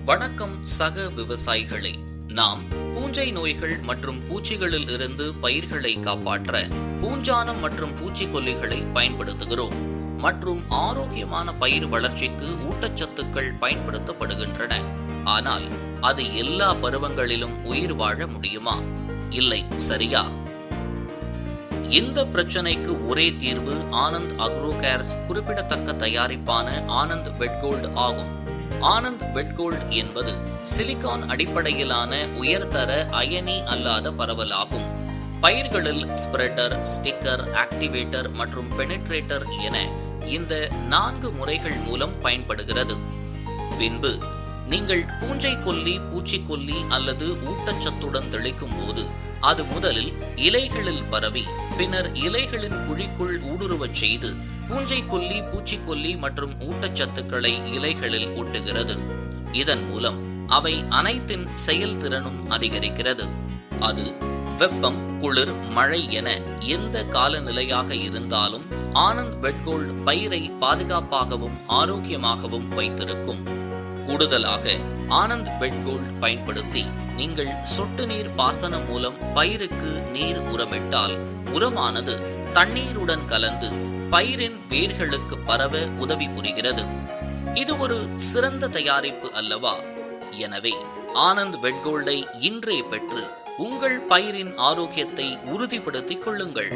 வணக்கம் சக விவசாயிகளே. நாம் பூஞ்சை நோய்கள் மற்றும் பூச்சிகளில் இருந்து பயிர்களை காப்பாற்ற பூஞ்சானம் மற்றும் பூச்சிக்கொல்லிகளை பயன்படுத்துகிறோம் மற்றும் ஆரோக்கியமான பயிர் வளர்ச்சிக்கு ஊட்டச்சத்துக்கள் பயன்படுத்தப்படுகின்றன. ஆனால் அது எல்லா பருவங்களிலும் உயிர் வாழ முடியுமா? இல்லை, சரியா? இந்த பிரச்சனைக்கு ஒரே தீர்வு ஆனந்த் அக்ரோகேர்ஸ் குறிப்பிடத்தக்க தயாரிப்பான ஆனந்த் வெட்கோல்ட் ஆகும். ஆனந்த் வெட்கோல்ட் என்பது சிலிகான் அடிப்படையிலான உயர்தர அயனி அல்லாத பரவலாகும். பயிர்களில் ஸ்ப்ரெடர், ஸ்டிக்கர், ஆக்டிவேட்டர் மற்றும் பெனிட்ரேட்டர் என இந்த 4 முறைகள் மூலம் பயன்படுகிறது. பின்பு நீங்கள் பூஞ்சை கொல்லி, பூச்சிக்கொல்லி அல்லது ஊட்டச்சத்துடன் தெளிக்கும் போது அது முதலில் இலைகளில் பரவி பின்னர் இலைகளின் குழிக்குள் ஊடுருவச் செய்து பூஞ்சை கொல்லி, பூச்சிக்கொல்லி மற்றும் ஊட்டச்சத்துக்களை இலைகளில் ஊட்டுகிறது. இதன் மூலம் அவை அனைத்தின் செயல்திறனும் அதிகரிக்கிறது. அது வெப்பம், குளிர், மழை என எந்த காலநிலையாக இருந்தாலும் ஆனந்த் வெட்கோல்ட் பயிரை பாதுகாப்பாகவும் ஆரோக்கியமாகவும் வைத்திருக்கும். கூடுதலாக ஆனந்த் வெட்கோல்ட் பயன்படுத்தி நீங்கள் சொட்டு நீர் பாசனம் மூலம் பயிருக்கு நீர் உரமிட்டால் உரமானது தண்ணீருடன் கலந்து பயிரின் வேர்களுக்கு பரவ உதவி புரிகிறது. இது ஒரு சிறந்த தயாரிப்பு அல்லவா? எனவே ஆனந்த் வெட்கோல்டை இன்றே பெற்று உங்கள் பயிரின் ஆரோக்கியத்தை உறுதிப்படுத்திக் கொள்ளுங்கள்.